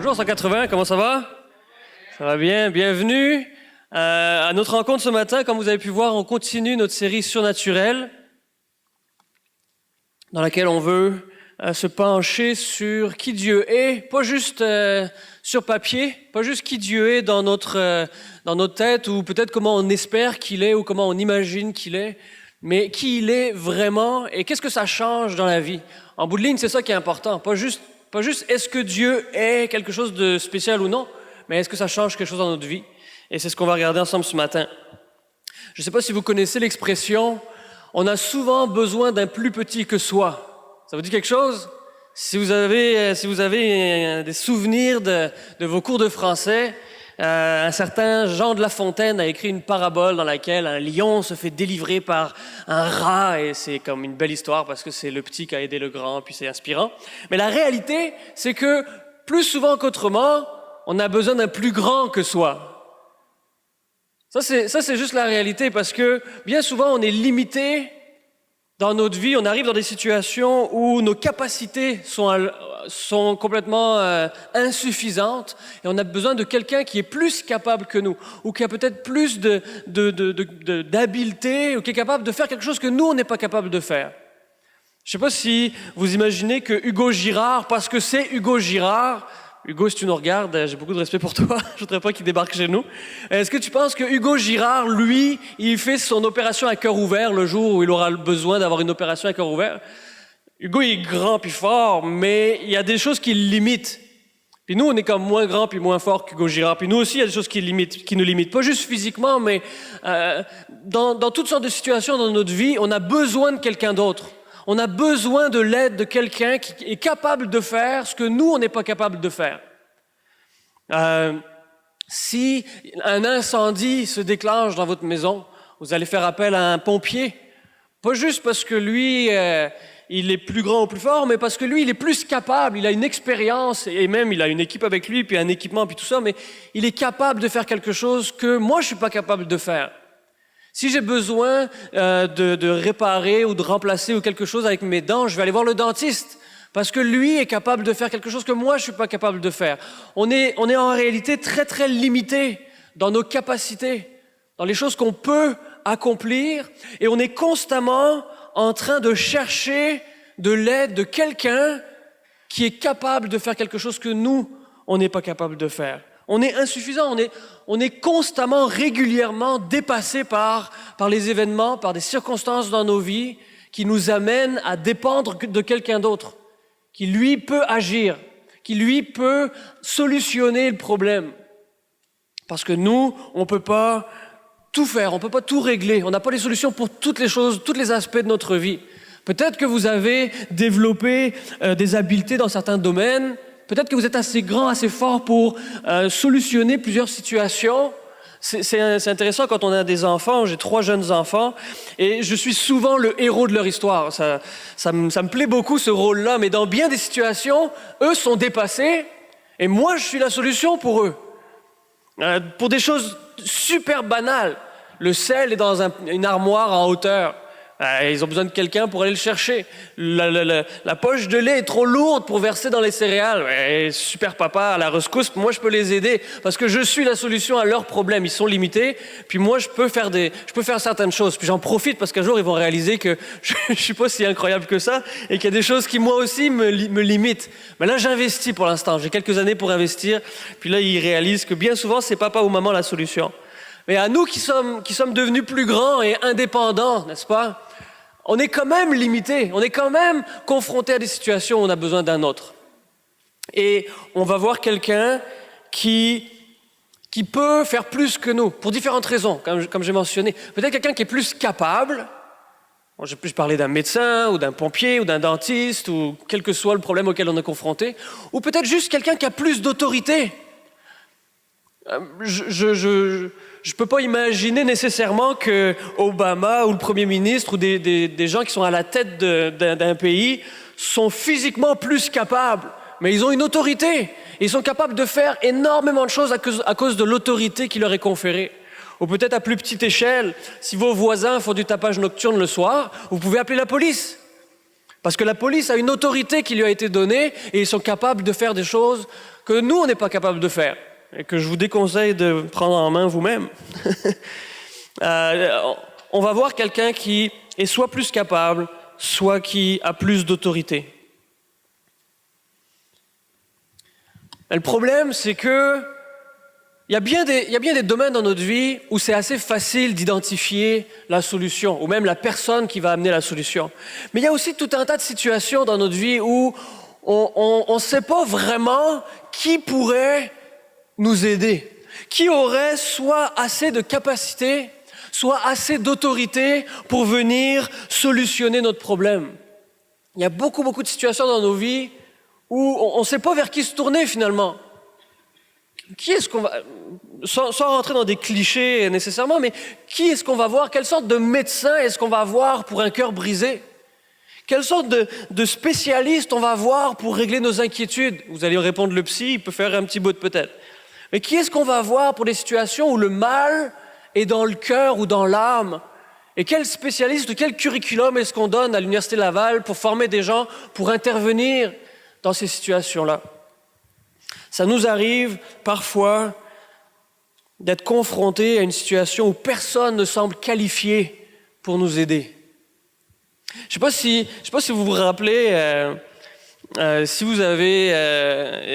Bonjour 180, comment ça va? Ça va bien, bienvenue à notre rencontre ce matin. Comme vous avez pu voir, on continue notre série surnaturelle dans laquelle on veut se pencher sur qui Dieu est, pas juste sur papier, pas juste qui Dieu est dans notre tête ou peut-être comment on espère qu'il est ou comment on imagine qu'il est, mais qui il est vraiment et qu'est-ce que ça change dans la vie. En bout de ligne, c'est ça qui est important, pas juste est-ce que Dieu est quelque chose de spécial ou non, mais est-ce que ça change quelque chose dans notre vie? Et c'est ce qu'on va regarder ensemble ce matin. Je ne sais pas si vous connaissez l'expression « on a souvent besoin d'un plus petit que soi ». Ça vous dit quelque chose? Si vous avez des souvenirs de vos cours de français, un certain Jean de La Fontaine a écrit une parabole dans laquelle un lion se fait délivrer par un rat, et c'est comme une belle histoire parce que c'est le petit qui a aidé le grand, puis c'est inspirant. Mais la réalité, c'est que plus souvent qu'autrement, on a besoin d'un plus grand que soi. Ça, c'est juste la réalité parce que bien souvent, on est limité dans notre vie, on arrive dans des situations où nos capacités sont complètement insuffisantes et on a besoin de quelqu'un qui est plus capable que nous ou qui a peut-être plus d'habileté ou qui est capable de faire quelque chose que nous, on n'est pas capable de faire. Je ne sais pas si vous imaginez que Hugo Girard, parce que c'est Hugo Girard, Hugo, si tu nous regardes, j'ai beaucoup de respect pour toi, je ne voudrais pas qu'il débarque chez nous. Est-ce que tu penses que Hugo Girard, lui, il fait son opération à cœur ouvert le jour où il aura besoin d'avoir une opération à cœur ouvert? Hugo, il est grand puis fort, mais il y a des choses qui le limitent. Puis nous, on est comme moins grand puis moins fort qu'Hugo Girard. Puis nous aussi, il y a des choses qui nous limitent. Pas juste physiquement, mais dans toutes sortes de situations dans notre vie, on a besoin de quelqu'un d'autre. On a besoin de l'aide de quelqu'un qui est capable de faire ce que nous, on n'est pas capable de faire. Si un incendie se déclenche dans votre maison, vous allez faire appel à un pompier. Pas juste parce que lui, il est plus grand ou plus fort, mais parce que lui, il est plus capable, il a une expérience, et même il a une équipe avec lui, puis un équipement, puis tout ça, mais il est capable de faire quelque chose que moi, je ne suis pas capable de faire. Si j'ai besoin de réparer ou de remplacer ou quelque chose avec mes dents, je vais aller voir le dentiste parce que lui est capable de faire quelque chose que moi, je ne suis pas capable de faire. On est en réalité très, très limité dans nos capacités, dans les choses qu'on peut accomplir et on est constamment en train de chercher de l'aide de quelqu'un qui est capable de faire quelque chose que nous, on n'est pas capable de faire. On est insuffisant, on est constamment, régulièrement dépassé par les événements, par des circonstances dans nos vies qui nous amènent à dépendre de quelqu'un d'autre, qui lui peut agir, qui lui peut solutionner le problème. Parce que nous, on ne peut pas tout faire, on ne peut pas tout régler, on n'a pas les solutions pour toutes les choses, tous les aspects de notre vie. Peut-être que vous avez développé des habiletés dans certains domaines. Peut-être que vous êtes assez grand, assez fort pour solutionner plusieurs situations. C'est intéressant quand on a des enfants. J'ai 3 jeunes enfants et je suis souvent le héros de leur histoire. Ça me plaît beaucoup ce rôle-là, mais dans bien des situations, eux sont dépassés et moi, je suis la solution pour eux. Pour des choses super banales. Le sel est dans une armoire en hauteur. Ils ont besoin de quelqu'un pour aller le chercher. La poche de lait est trop lourde pour verser dans les céréales. Super papa, à la rescousse, moi je peux les aider parce que je suis la solution à leurs problèmes. Ils sont limités, puis moi je peux faire certaines choses. Puis j'en profite parce qu'un jour ils vont réaliser que je suis pas si incroyable que ça et qu'il y a des choses qui moi aussi me limitent. Mais là j'investis pour l'instant. J'ai quelques années pour investir. Puis là ils réalisent que bien souvent c'est papa ou maman la solution. Mais à nous qui sommes devenus plus grands et indépendants, n'est-ce pas? On est quand même limité, on est quand même confronté à des situations où on a besoin d'un autre. Et on va voir quelqu'un qui peut faire plus que nous, pour différentes raisons, comme j'ai mentionné. Peut-être quelqu'un qui est plus capable. Bon, j'ai plus parlé d'un médecin, ou d'un pompier, ou d'un dentiste, ou quel que soit le problème auquel on est confronté. Ou peut-être juste quelqu'un qui a plus d'autorité. Je ne peux pas imaginer nécessairement que Obama ou le Premier ministre ou des gens qui sont à la tête d'un pays sont physiquement plus capables, mais ils ont une autorité. Et ils sont capables de faire énormément de choses à cause de l'autorité qui leur est conférée. Ou peut-être à plus petite échelle, si vos voisins font du tapage nocturne le soir, vous pouvez appeler la police. Parce que la police a une autorité qui lui a été donnée et ils sont capables de faire des choses que nous, on n'est pas capable de faire et que je vous déconseille de prendre en main vous-même. On va voir quelqu'un qui est soit plus capable, soit qui a plus d'autorité. Le problème, c'est que il y a bien des domaines dans notre vie où c'est assez facile d'identifier la solution, ou même la personne qui va amener la solution. Mais il y a aussi tout un tas de situations dans notre vie où on ne sait pas vraiment qui pourrait nous aider, qui aurait soit assez de capacité, soit assez d'autorité pour venir solutionner notre problème. Il y a beaucoup de situations dans nos vies où on ne sait pas vers qui se tourner finalement. Qui est-ce qu'on va, sans rentrer dans des clichés nécessairement, mais qui est-ce qu'on va voir? Quelle sorte de médecin est-ce qu'on va voir pour un cœur brisé? Quelle sorte de spécialiste on va voir pour régler nos inquiétudes? Vous allez répondre le psy, il peut faire un petit bout peut-être. Mais qui est-ce qu'on va voir pour des situations où le mal est dans le cœur ou dans l'âme? Et quel spécialiste, quel curriculum est-ce qu'on donne à l'Université Laval pour former des gens pour intervenir dans ces situations-là? Ça nous arrive parfois d'être confrontés à une situation où personne ne semble qualifié pour nous aider. Je ne sais pas si vous vous rappelez, si vous avez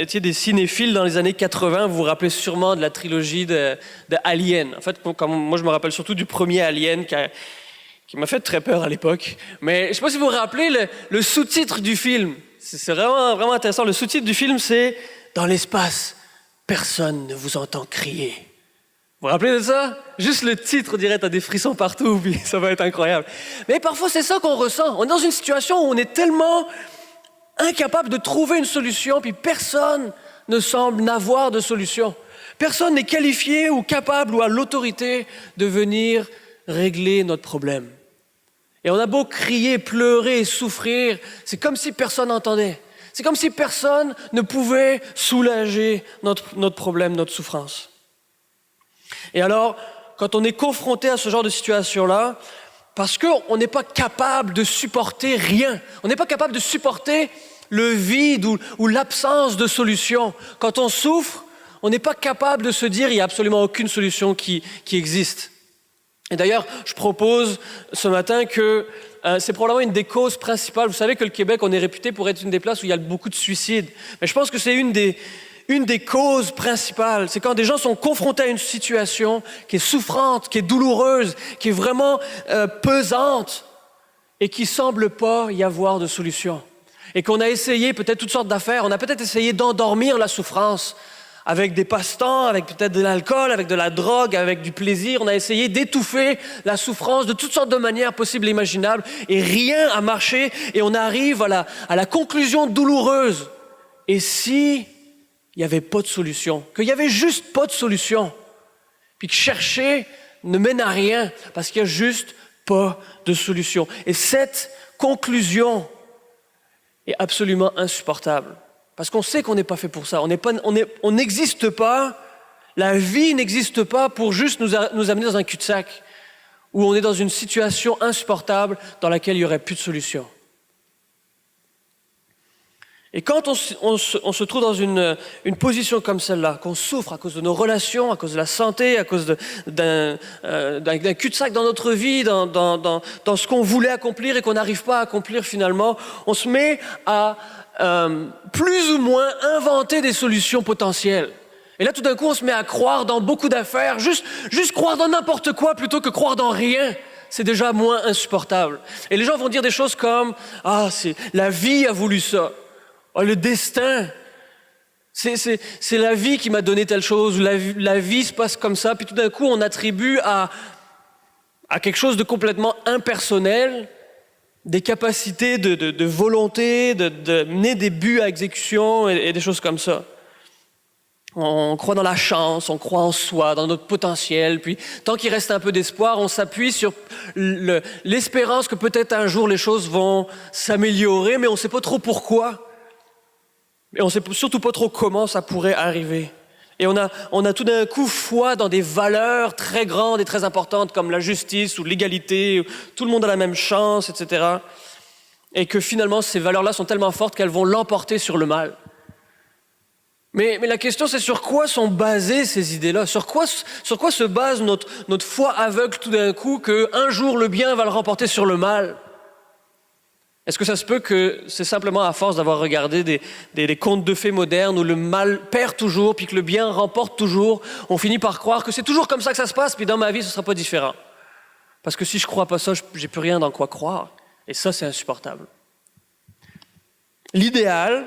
été des cinéphiles dans les années 80, vous vous rappelez sûrement de la trilogie de Alien. En fait, comme moi je me rappelle surtout du premier Alien qui m'a fait très peur à l'époque. Mais je ne sais pas si vous vous rappelez le sous-titre du film. C'est vraiment intéressant. Le sous-titre du film, c'est « Dans l'espace, personne ne vous entend crier ». Vous vous rappelez de ça? Juste le titre, on dirait, t'as des frissons partout, puis ça va être incroyable. Mais parfois, c'est ça qu'on ressent. On est dans une situation où on est tellement incapable de trouver une solution, puis personne ne semble n'avoir de solution. Personne n'est qualifié ou capable ou a l'autorité de venir régler notre problème. Et on a beau crier, pleurer, souffrir, c'est comme si personne n'entendait. C'est comme si personne ne pouvait soulager notre problème, notre souffrance. Et alors, quand on est confronté à ce genre de situation-là, parce qu'on n'est pas capable de supporter rien, on n'est pas capable de supporter le vide ou l'absence de solution. Quand on souffre, on n'est pas capable de se dire qu'il n'y a absolument aucune solution qui existe. Et d'ailleurs, je propose ce matin que c'est probablement une des causes principales. Vous savez que le Québec, on est réputé pour être une des places où il y a beaucoup de suicides. Mais je pense que c'est une des causes principales. C'est quand des gens sont confrontés à une situation qui est souffrante, qui est douloureuse, qui est vraiment pesante et qui ne semble pas y avoir de solution. Et qu'on a essayé peut-être toutes sortes d'affaires. On a peut-être essayé d'endormir la souffrance avec des passe-temps, avec peut-être de l'alcool, avec de la drogue, avec du plaisir. On a essayé d'étouffer la souffrance de toutes sortes de manières possibles et imaginables. Et rien n'a marché. Et on arrive à la conclusion douloureuse. Et si il n'y avait pas de solution, qu'il n'y avait juste pas de solution, puis que chercher ne mène à rien, parce qu'il n'y a juste pas de solution. Et cette conclusion est absolument insupportable. Parce qu'on sait qu'on n'est pas fait pour ça. On n'existe pas, la vie n'existe pas pour juste nous amener dans un cul-de-sac où on est dans une situation insupportable dans laquelle il n'y aurait plus de solution. Et quand on se trouve dans une position comme celle-là, qu'on souffre à cause de nos relations, à cause de la santé, à cause d'un cul-de-sac dans notre vie, dans ce qu'on voulait accomplir et qu'on n'arrive pas à accomplir finalement, on se met à plus ou moins inventer des solutions potentielles. Et là, tout d'un coup, on se met à croire dans beaucoup d'affaires, juste croire dans n'importe quoi plutôt que croire dans rien. C'est déjà moins insupportable. Et les gens vont dire des choses comme « Ah, la vie a voulu ça ». Oh, le destin, c'est la vie qui m'a donné telle chose, ou la vie se passe comme ça, puis tout d'un coup on attribue à quelque chose de complètement impersonnel des capacités de volonté, de mener des buts à exécution et des choses comme ça. On croit dans la chance, on croit en soi, dans notre potentiel, puis tant qu'il reste un peu d'espoir, on s'appuie sur l'espérance que peut-être un jour les choses vont s'améliorer, mais on ne sait pas trop pourquoi. Et on ne sait surtout pas trop comment ça pourrait arriver. Et on a tout d'un coup foi dans des valeurs très grandes et très importantes comme la justice ou l'égalité, tout le monde a la même chance, etc. Et que finalement, ces valeurs-là sont tellement fortes qu'elles vont l'emporter sur le mal. Mais la question, c'est sur quoi sont basées ces idées-là? Sur quoi se base notre foi aveugle tout d'un coup qu'un jour le bien va le remporter sur le mal? Est-ce que ça se peut que c'est simplement à force d'avoir regardé des contes de fées modernes où le mal perd toujours puis que le bien remporte toujours, on finit par croire que c'est toujours comme ça que ça se passe puis dans ma vie, ce ne sera pas différent? Parce que si je ne crois pas ça, j'ai plus rien dans quoi croire. Et ça, c'est insupportable. L'idéal,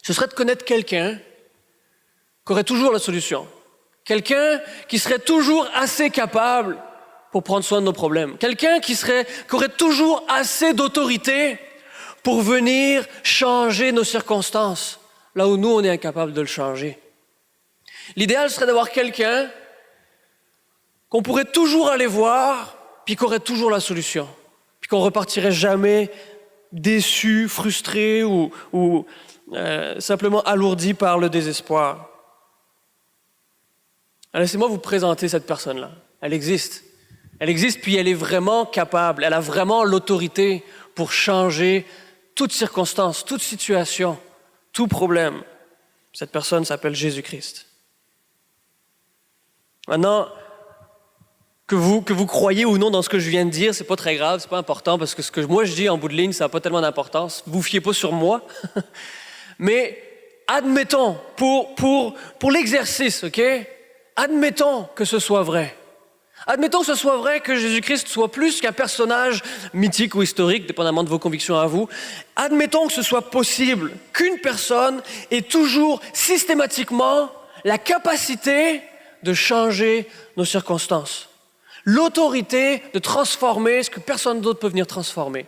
ce serait de connaître quelqu'un qui aurait toujours la solution. Quelqu'un qui serait toujours assez capable pour prendre soin de nos problèmes. Quelqu'un qui aurait toujours assez d'autorité pour venir changer nos circonstances, là où nous, on est incapable de le changer. L'idéal serait d'avoir quelqu'un qu'on pourrait toujours aller voir, puis qui aurait toujours la solution, puis qu'on repartirait jamais déçu, frustré ou simplement alourdi par le désespoir. Alors, laissez-moi vous présenter cette personne-là. Elle existe. Elle existe, puis elle est vraiment capable. Elle a vraiment l'autorité pour changer toute circonstance, toute situation, tout problème. Cette personne s'appelle Jésus-Christ. Maintenant, que vous croyez ou non dans ce que je viens de dire, c'est pas très grave, c'est pas important, parce que ce que moi je dis en bout de ligne, ça n'a pas tellement d'importance. Vous fiez pas sur moi. Mais admettons, pour l'exercice, OK? Admettons que ce soit vrai. Admettons que ce soit vrai que Jésus-Christ soit plus qu'un personnage mythique ou historique, dépendamment de vos convictions à vous. Admettons que ce soit possible qu'une personne ait toujours systématiquement la capacité de changer nos circonstances. L'autorité de transformer ce que personne d'autre peut venir transformer.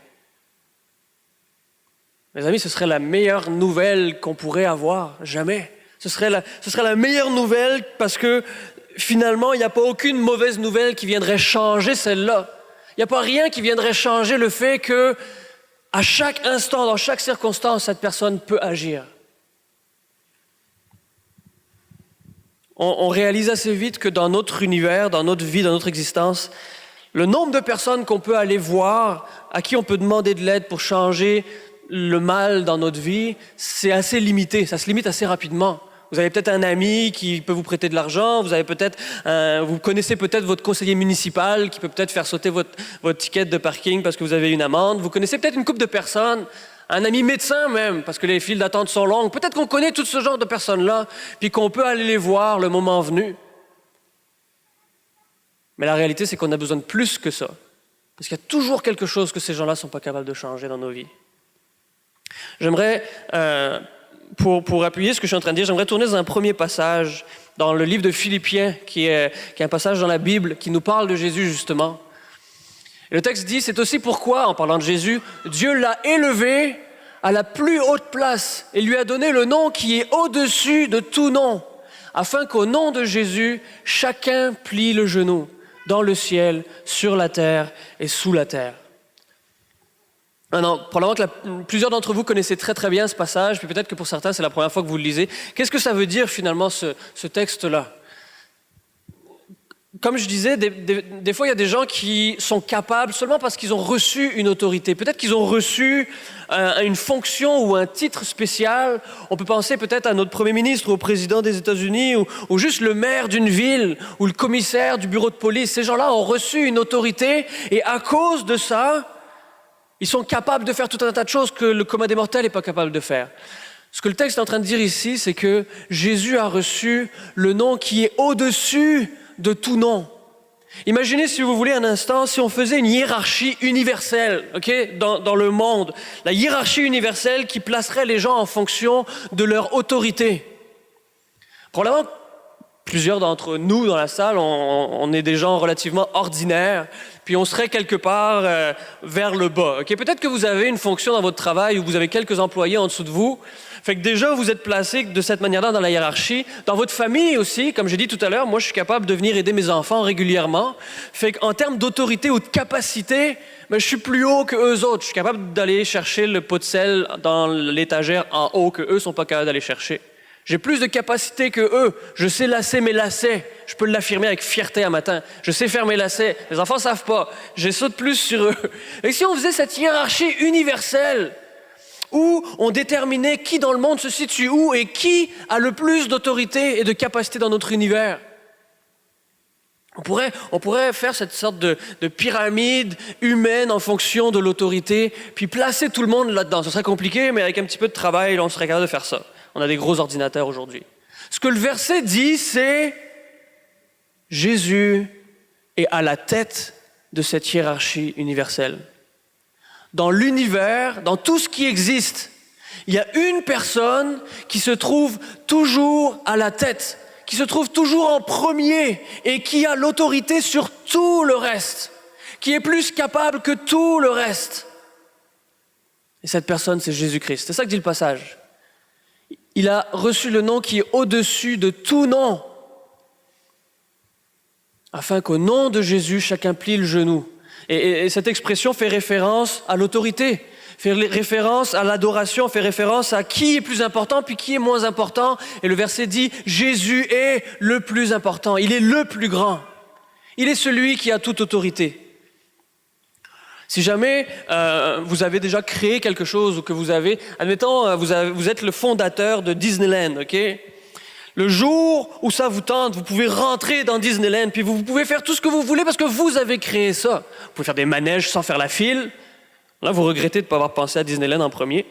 Mes amis, ce serait la meilleure nouvelle qu'on pourrait avoir, jamais. Ce serait la meilleure nouvelle parce que finalement, il n'y a pas aucune mauvaise nouvelle qui viendrait changer celle-là. Il n'y a pas rien qui viendrait changer le fait que, à chaque instant, dans chaque circonstance, cette personne peut agir. On réalise assez vite que dans notre univers, dans notre vie, dans notre existence, le nombre de personnes qu'on peut aller voir, à qui on peut demander de l'aide pour changer le mal dans notre vie, c'est assez limité, ça se limite assez rapidement. Vous avez peut-être un ami qui peut vous prêter de l'argent, vous connaissez peut-être votre conseiller municipal qui peut peut-être faire sauter votre ticket de parking parce que vous avez une amende. Vous connaissez peut-être une couple de personnes, un ami médecin même, parce que les files d'attente sont longues. Peut-être qu'on connaît tout ce genre de personnes-là, puis qu'on peut aller les voir le moment venu. Mais la réalité, c'est qu'on a besoin de plus que ça. Parce qu'il y a toujours quelque chose que ces gens-là ne sont pas capables de changer dans nos vies. J'aimerais... Pour appuyer ce que je suis en train de dire, j'aimerais tourner dans un premier passage dans le livre de Philippiens, qui est un passage dans la Bible qui nous parle de Jésus, justement. Et le texte dit, c'est aussi pourquoi, en parlant de Jésus, Dieu l'a élevé à la plus haute place et lui a donné le nom qui est au-dessus de tout nom, afin qu'au nom de Jésus, chacun plie le genou dans le ciel, sur la terre et sous la terre. Non, probablement que plusieurs d'entre vous connaissez très très bien ce passage, puis peut-être que pour certains c'est la première fois que vous le lisez. Qu'est-ce que ça veut dire finalement ce texte-là? Comme je disais, des fois il y a des gens qui sont capables seulement parce qu'ils ont reçu une autorité. Peut-être qu'ils ont reçu une fonction ou un titre spécial. On peut penser peut-être à notre premier ministre ou au président des États-Unis ou juste le maire d'une ville ou le commissaire du bureau de police. Ces gens-là ont reçu une autorité et à cause de ça, ils sont capables de faire tout un tas de choses que le commun des mortels n'est pas capable de faire. Ce que le texte est en train de dire ici, c'est que Jésus a reçu le nom qui est au-dessus de tout nom. Imaginez, si vous voulez, un instant, si on faisait une hiérarchie universelle, dans le monde, la hiérarchie universelle qui placerait les gens en fonction de leur autorité. Probablement, plusieurs d'entre nous dans la salle, on est des gens relativement ordinaires, puis on serait quelque part vers le bas. Peut-être que vous avez une fonction dans votre travail où vous avez quelques employés en dessous de vous. Fait que déjà, vous êtes placé de cette manière-là dans la hiérarchie. Dans votre famille aussi, comme j'ai dit tout à l'heure, moi, je suis capable de venir aider mes enfants régulièrement. Fait qu'en termes d'autorité ou de capacité, je suis plus haut que eux autres. Je suis capable d'aller chercher le pot de sel dans l'étagère en haut que eux sont pas capables d'aller chercher. J'ai plus de capacité que eux. Je sais lasser mes lacets. Je peux l'affirmer avec fierté un matin. Je sais faire mes lacets. Les enfants savent pas. J'ai saute plus sur eux. Et si on faisait cette hiérarchie universelle, où on déterminait qui dans le monde se situe où et qui a le plus d'autorité et de capacité dans notre univers. On pourrait faire cette sorte de pyramide humaine en fonction de l'autorité, puis placer tout le monde là-dedans. Ce serait compliqué, mais avec un petit peu de travail, on serait capable de faire ça. On a des gros ordinateurs aujourd'hui. Ce que le verset dit, c'est Jésus est à la tête de cette hiérarchie universelle. Dans l'univers, dans tout ce qui existe, il y a une personne qui se trouve toujours à la tête, qui se trouve toujours en premier et qui a l'autorité sur tout le reste, qui est plus capable que tout le reste. Et cette personne, c'est Jésus-Christ. C'est ça que dit le passage. Il a reçu le nom qui est au-dessus de tout nom, afin qu'au nom de Jésus, chacun plie le genou. Et cette expression fait référence à l'autorité, fait référence à l'adoration, fait référence à qui est plus important puis qui est moins important. Et le verset dit, Jésus est le plus important, il est le plus grand. Il est celui qui a toute autorité. Si jamais vous avez déjà créé quelque chose ou que vous avez, admettons, vous êtes le fondateur de Disneyland, ok? Le jour où ça vous tente, vous pouvez rentrer dans Disneyland, puis vous pouvez faire tout ce que vous voulez parce que vous avez créé ça. Vous pouvez faire des manèges sans faire la file. Là, vous regrettez de ne pas avoir pensé à Disneyland en premier.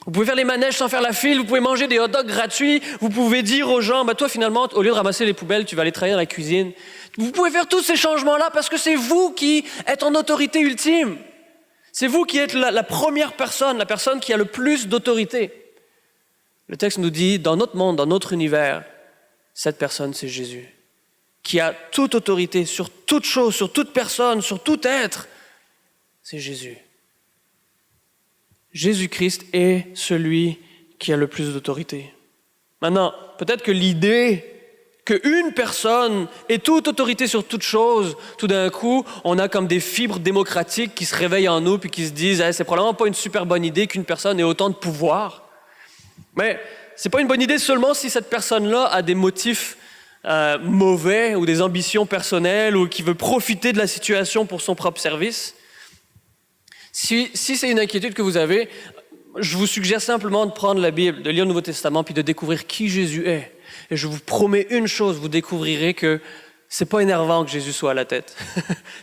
Vous pouvez faire les manèges sans faire la file, vous pouvez manger des hot dogs gratuits, vous pouvez dire aux gens, toi finalement, au lieu de ramasser les poubelles, tu vas aller travailler dans la cuisine. Vous pouvez faire tous ces changements-là parce que c'est vous qui êtes en autorité ultime. C'est vous qui êtes la première personne, la personne qui a le plus d'autorité. Le texte nous dit, dans notre monde, dans notre univers, cette personne, c'est Jésus, qui a toute autorité sur toute chose, sur toute personne, sur tout être. C'est Jésus. Jésus-Christ est celui qui a le plus d'autorité. Maintenant, peut-être que l'idée qu'une personne ait toute autorité sur toute chose, tout d'un coup, on a comme des fibres démocratiques qui se réveillent en nous puis qui se disent c'est probablement pas une super bonne idée qu'une personne ait autant de pouvoir. Mais c'est pas une bonne idée seulement si cette personne-là a des motifs mauvais ou des ambitions personnelles ou qui veut profiter de la situation pour son propre service. Si c'est une inquiétude que vous avez, je vous suggère simplement de prendre la Bible, de lire le Nouveau Testament puis de découvrir qui Jésus est. Et je vous promets une chose, vous découvrirez que c'est pas énervant que Jésus soit à la tête.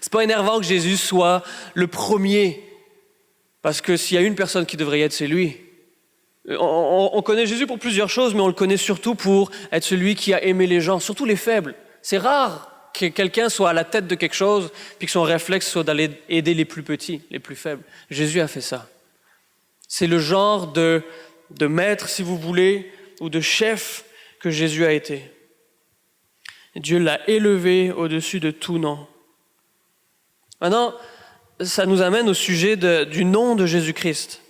C'est pas énervant que Jésus soit le premier. Parce que s'il y a une personne qui devrait y être, c'est lui. On connaît Jésus pour plusieurs choses, mais on le connaît surtout pour être celui qui a aimé les gens, surtout les faibles. C'est rare que quelqu'un soit à la tête de quelque chose puis que son réflexe soit d'aller aider les plus petits, les plus faibles. Jésus a fait ça. C'est le genre de maître, si vous voulez, ou de chef que Jésus a été. Dieu l'a élevé au-dessus de tout nom. Maintenant, ça nous amène au sujet du nom de Jésus-Christ.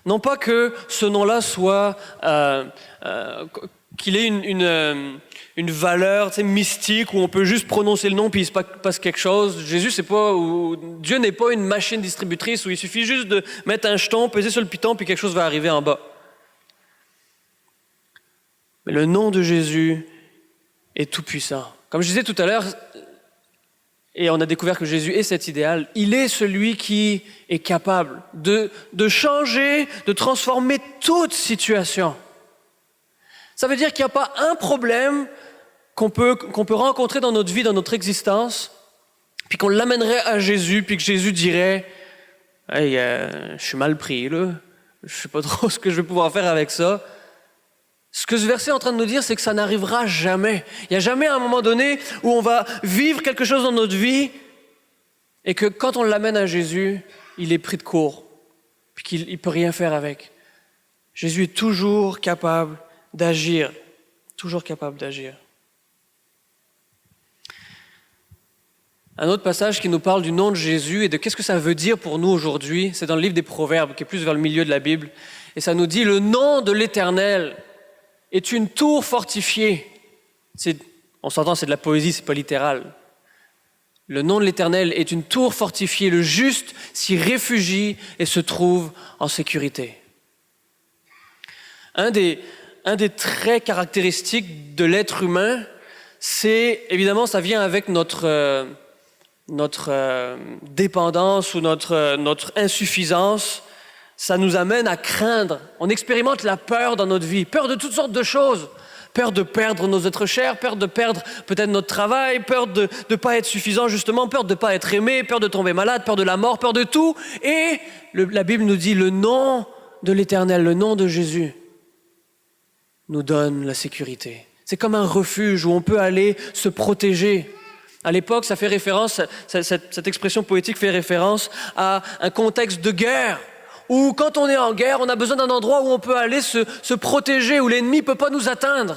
Non pas que ce nom-là soit, qu'il ait une valeur mystique où on peut juste prononcer le nom puis il se passe quelque chose. Dieu n'est pas une machine distributrice où il suffit juste de mettre un jeton, peser sur le piton puis quelque chose va arriver en bas. Mais le nom de Jésus est tout puissant. Comme je disais tout à l'heure, et on a découvert que Jésus est cet idéal, il est celui qui est capable de changer, de transformer toute situation. Ça veut dire qu'il n'y a pas un problème qu'on peut rencontrer dans notre vie, dans notre existence, puis qu'on l'amènerait à Jésus, puis que Jésus dirait « Hey, je suis mal pris, là. Je ne sais pas trop ce que je vais pouvoir faire avec ça. » Ce que ce verset est en train de nous dire, c'est que ça n'arrivera jamais. Il n'y a jamais un moment donné où on va vivre quelque chose dans notre vie et que quand on l'amène à Jésus, il est pris de court, puis qu'il ne peut rien faire avec. Jésus est toujours capable d'agir, toujours capable d'agir. Un autre passage qui nous parle du nom de Jésus et de qu'est-ce que ça veut dire pour nous aujourd'hui, c'est dans le livre des Proverbes, qui est plus vers le milieu de la Bible. Et ça nous dit « Le nom de l'Éternel est une tour fortifiée. » On s'entend, c'est de la poésie, c'est pas littéral. Le nom de l'Éternel est une tour fortifiée. Le juste s'y réfugie et se trouve en sécurité. Un des traits caractéristiques de l'être humain, c'est, évidemment, ça vient avec notre dépendance ou notre insuffisance ça nous amène à craindre. On expérimente la peur dans notre vie, peur de toutes sortes de choses. Peur de perdre nos êtres chers, peur de perdre peut-être notre travail, peur de ne pas être suffisant justement, peur de ne pas être aimé, peur de tomber malade, peur de la mort, peur de tout. Et la Bible nous dit le nom de l'Éternel, le nom de Jésus nous donne la sécurité. C'est comme un refuge où on peut aller se protéger. À l'époque, ça fait référence, cette expression poétique fait référence à un contexte de guerre, où quand on est en guerre, on a besoin d'un endroit où on peut aller se protéger, où l'ennemi ne peut pas nous atteindre.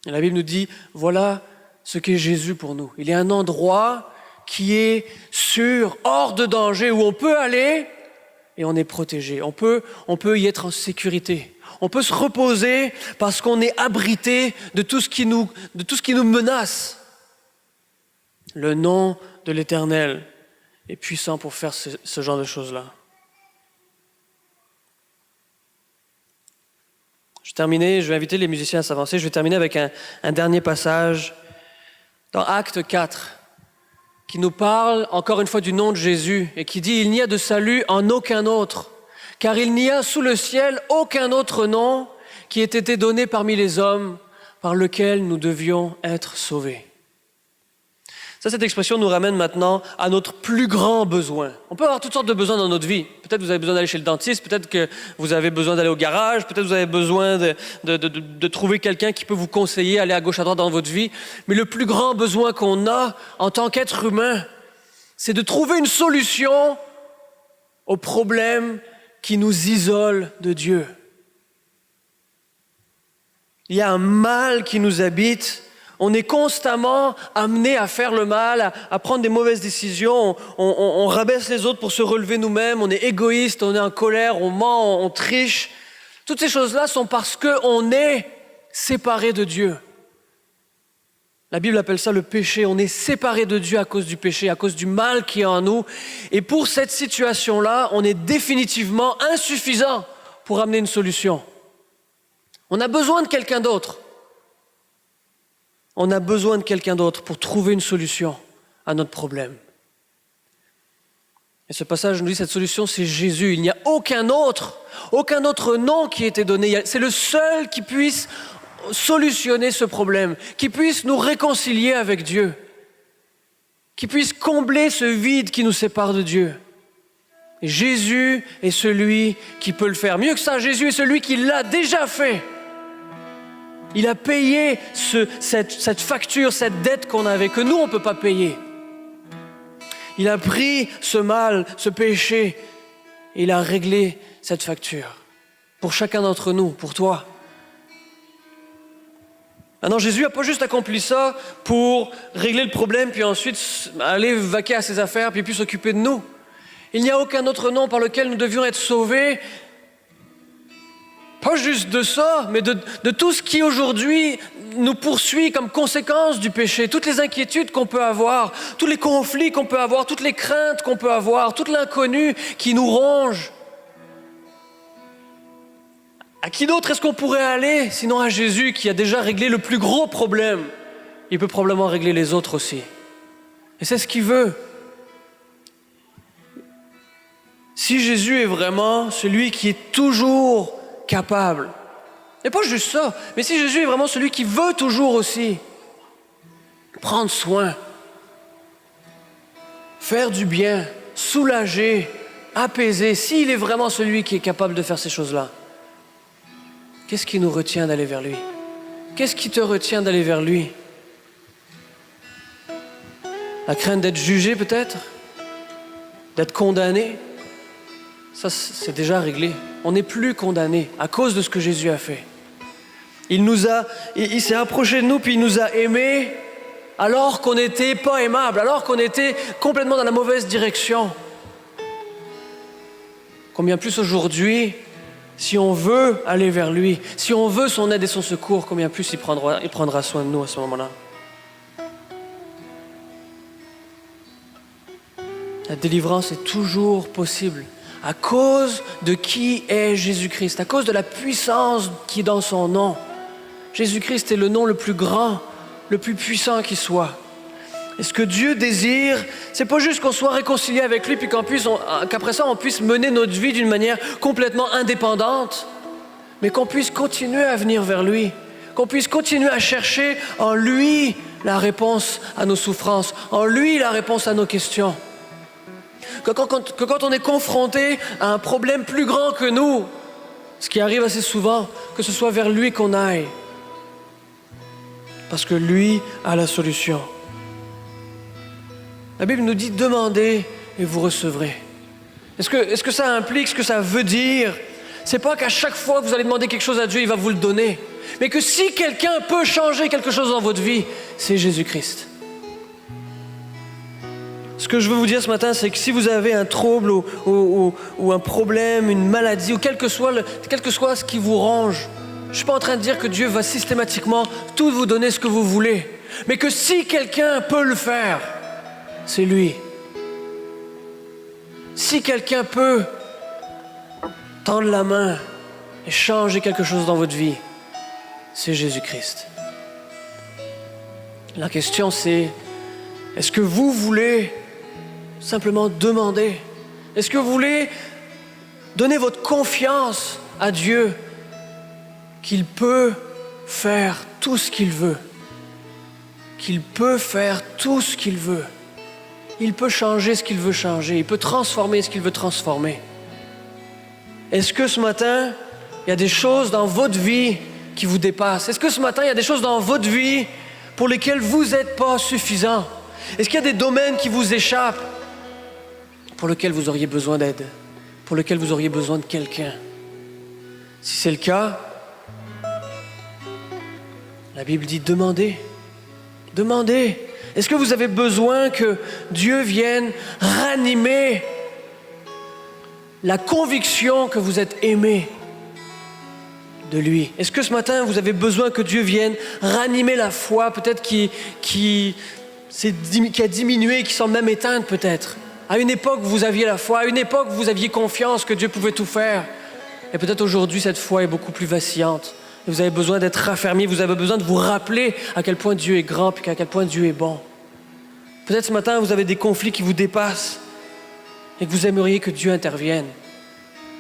Et la Bible nous dit, voilà ce qu'est Jésus pour nous. Il est un endroit qui est sûr, hors de danger, où on peut aller et on est protégé. On peut y être en sécurité. On peut se reposer parce qu'on est abrité de tout ce qui nous menace. Le nom de l'Éternel est puissant pour faire ce genre de choses-là. Je vais inviter les musiciens à s'avancer. Je vais terminer avec un dernier passage dans Acte 4 qui nous parle encore une fois du nom de Jésus et qui dit « Il n'y a de salut en aucun autre, car il n'y a sous le ciel aucun autre nom qui ait été donné parmi les hommes par lequel nous devions être sauvés. » Cette expression nous ramène maintenant à notre plus grand besoin. On peut avoir toutes sortes de besoins dans notre vie. Peut-être vous avez besoin d'aller chez le dentiste, peut-être que vous avez besoin d'aller au garage, peut-être vous avez besoin de trouver quelqu'un qui peut vous conseiller, aller à gauche, à droite dans votre vie. Mais le plus grand besoin qu'on a en tant qu'être humain, c'est de trouver une solution aux problèmes qui nous isolent de Dieu. Il y a un mal qui nous habite. On est constamment amené à faire le mal, à prendre des mauvaises décisions. On rabaisse les autres pour se relever nous-mêmes. On est égoïste, on est en colère, on ment, on triche. Toutes ces choses-là sont parce qu'on est séparé de Dieu. La Bible appelle ça le péché. On est séparé de Dieu à cause du péché, à cause du mal qui est en nous. Et pour cette situation-là, on est définitivement insuffisant pour amener une solution. On a besoin de quelqu'un d'autre. On a besoin de quelqu'un d'autre pour trouver une solution à notre problème. Et ce passage nous dit, cette solution, c'est Jésus. Il n'y a aucun autre nom qui ait été donné. C'est le seul qui puisse solutionner ce problème, qui puisse nous réconcilier avec Dieu, qui puisse combler ce vide qui nous sépare de Dieu. Et Jésus est celui qui peut le faire. Mieux que ça, Jésus est celui qui l'a déjà fait. Il a payé cette facture, cette dette qu'on avait, que nous, on ne peut pas payer. Il a pris ce mal, ce péché, et il a réglé cette facture. Pour chacun d'entre nous, pour toi. Maintenant, Jésus n'a pas juste accompli ça pour régler le problème, puis ensuite aller vaquer à ses affaires, puis s'occuper de nous. Il n'y a aucun autre nom par lequel nous devions être sauvés. Pas juste de ça, mais de tout ce qui aujourd'hui nous poursuit comme conséquence du péché, toutes les inquiétudes qu'on peut avoir, tous les conflits qu'on peut avoir, toutes les craintes qu'on peut avoir, toute l'inconnu qui nous ronge. À qui d'autre est-ce qu'on pourrait aller, sinon à Jésus qui a déjà réglé le plus gros problème? Il peut probablement régler les autres aussi. Et c'est ce qu'il veut. Si Jésus est vraiment celui qui est toujours capable. Et pas juste ça, mais si Jésus est vraiment celui qui veut toujours aussi prendre soin, faire du bien, soulager, apaiser, s'il est vraiment celui qui est capable de faire ces choses-là, qu'est-ce qui nous retient d'aller vers lui? Qu'est-ce qui te retient d'aller vers lui? La crainte d'être jugé peut-être? D'être condamné? Ça, c'est déjà réglé. On n'est plus condamné à cause de ce que Jésus a fait. Il s'est approché de nous, puis il nous a aimés alors qu'on n'était pas aimable, alors qu'on était complètement dans la mauvaise direction. Combien plus aujourd'hui, si on veut aller vers lui, si on veut son aide et son secours, combien plus il prendra soin de nous à ce moment-là. La délivrance est toujours possible. À cause de qui est Jésus-Christ, à cause de la puissance qui est dans son nom. Jésus-Christ est le nom le plus grand, le plus puissant qui soit. Et ce que Dieu désire, c'est pas juste qu'on soit réconcilié avec lui, puis qu'après ça, on puisse mener notre vie d'une manière complètement indépendante, mais qu'on puisse continuer à venir vers lui, qu'on puisse continuer à chercher en lui la réponse à nos souffrances, en lui la réponse à nos questions. Que quand on est confronté à un problème plus grand que nous, ce qui arrive assez souvent, que ce soit vers lui qu'on aille, parce que lui a la solution. La Bible nous dit « Demandez et vous recevrez ». Est-ce que ça implique, ce que ça veut dire? C'est pas qu'à chaque fois que vous allez demander quelque chose à Dieu, il va vous le donner. Mais que si quelqu'un peut changer quelque chose dans votre vie, c'est Jésus-Christ. Ce que je veux vous dire ce matin, c'est que si vous avez un trouble ou un problème, une maladie, ou quel que soit ce qui vous ronge, je ne suis pas en train de dire que Dieu va systématiquement tout vous donner ce que vous voulez. Mais que si quelqu'un peut le faire, c'est lui. Si quelqu'un peut tendre la main et changer quelque chose dans votre vie, c'est Jésus-Christ. La question c'est, est-ce que vous voulez simplement demander? Est-ce que vous voulez donner votre confiance à Dieu qu'il peut faire tout ce qu'il veut? Qu'il peut faire tout ce qu'il veut. Il peut changer ce qu'il veut changer. Il peut transformer ce qu'il veut transformer. Est-ce que ce matin, il y a des choses dans votre vie qui vous dépassent? Est-ce que ce matin, il y a des choses dans votre vie pour lesquelles vous n'êtes pas suffisant? Est-ce qu'il y a des domaines qui vous échappent pour lesquels vous auriez besoin d'aide? Pour lesquels vous auriez besoin de quelqu'un? Si c'est le cas, la Bible dit demandez. Demandez. Est-ce que vous avez besoin que Dieu vienne ranimer la conviction que vous êtes aimé de lui? Est-ce que ce matin, vous avez besoin que Dieu vienne ranimer la foi, peut-être qui a diminué, qui semble même éteinte peut-être? À une époque, vous aviez la foi, à une époque, vous aviez confiance que Dieu pouvait tout faire. Et peut-être aujourd'hui, cette foi est beaucoup plus vacillante. Et vous avez besoin d'être raffermi, vous avez besoin de vous rappeler à quel point Dieu est grand et à quel point Dieu est bon. Peut-être ce matin, vous avez des conflits qui vous dépassent et que vous aimeriez que Dieu intervienne.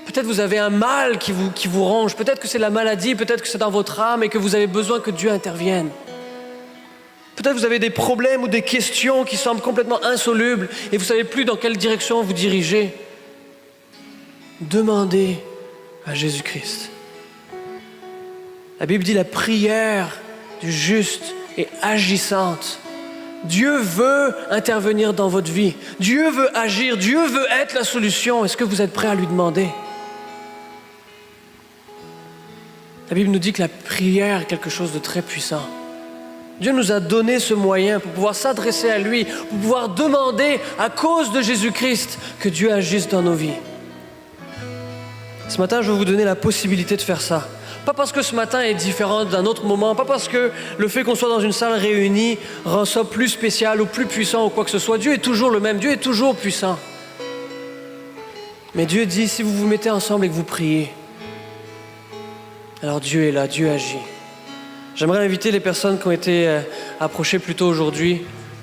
Peut-être vous avez un mal qui vous ronge, peut-être que c'est la maladie, peut-être que c'est dans votre âme et que vous avez besoin que Dieu intervienne. Peut-être vous avez des problèmes ou des questions qui semblent complètement insolubles et vous ne savez plus dans quelle direction vous diriger. Demandez à Jésus-Christ. La Bible dit la prière du juste est agissante. Dieu veut intervenir dans votre vie. Dieu veut agir. Dieu veut être la solution. Est-ce que vous êtes prêts à lui demander? La Bible nous dit que la prière est quelque chose de très puissant. Dieu nous a donné ce moyen pour pouvoir s'adresser à lui, pour pouvoir demander à cause de Jésus-Christ que Dieu agisse dans nos vies. Ce matin, je vais vous donner la possibilité de faire ça. Pas parce que ce matin est différent d'un autre moment, pas parce que le fait qu'on soit dans une salle réunie rend ça plus spécial ou plus puissant ou quoi que ce soit. Dieu est toujours le même, Dieu est toujours puissant. Mais Dieu dit, si vous vous mettez ensemble et que vous priez, alors Dieu est là, Dieu agit. J'aimerais inviter les personnes qui ont été approchées plus tôt aujourd'hui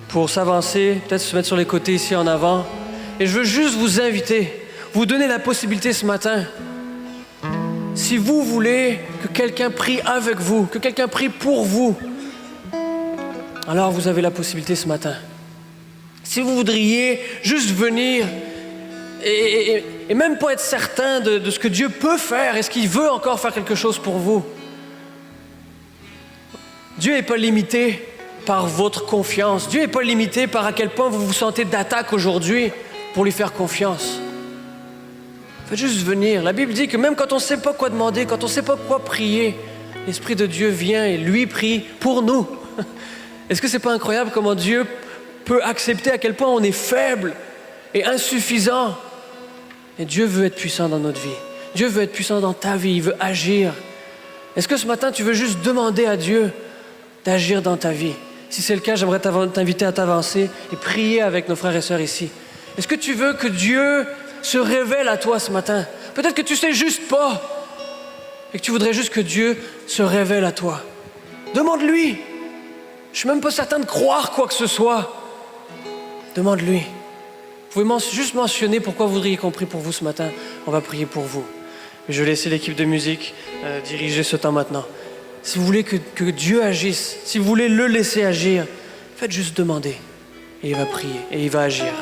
pour s'avancer, peut-être se mettre sur les côtés ici en avant. Et je veux juste vous inviter, vous donner la possibilité ce matin. Si vous voulez que quelqu'un prie avec vous, que quelqu'un prie pour vous, alors vous avez la possibilité ce matin. Si vous voudriez juste venir et même pas être certain de ce que Dieu peut faire, est-ce qu'il veut encore faire quelque chose pour vous? Dieu n'est pas limité par votre confiance. Dieu n'est pas limité par à quel point vous vous sentez d'attaque aujourd'hui pour lui faire confiance. Faites juste venir. La Bible dit que même quand on ne sait pas quoi demander, quand on ne sait pas quoi prier, l'Esprit de Dieu vient et lui prie pour nous. Est-ce que ce n'est pas incroyable comment Dieu peut accepter à quel point on est faible et insuffisant? Et Dieu veut être puissant dans notre vie. Dieu veut être puissant dans ta vie, il veut agir. Est-ce que ce matin, tu veux juste demander à Dieu d'agir dans ta vie? Si c'est le cas, j'aimerais t'inviter à t'avancer et prier avec nos frères et sœurs ici. Est-ce que tu veux que Dieu se révèle à toi ce matin? Peut-être que tu ne sais juste pas et que tu voudrais juste que Dieu se révèle à toi. Demande-lui. Je ne suis même pas certain de croire quoi que ce soit, Demande-lui. Vous pouvez juste mentionner pourquoi vous voudriez qu'on prie pour vous ce matin. On va prier pour vous. Je vais laisser l'équipe de musique diriger ce temps maintenant. Si vous voulez que Dieu agisse, si vous voulez le laisser agir, faites juste demander. Et il va prier et il va agir.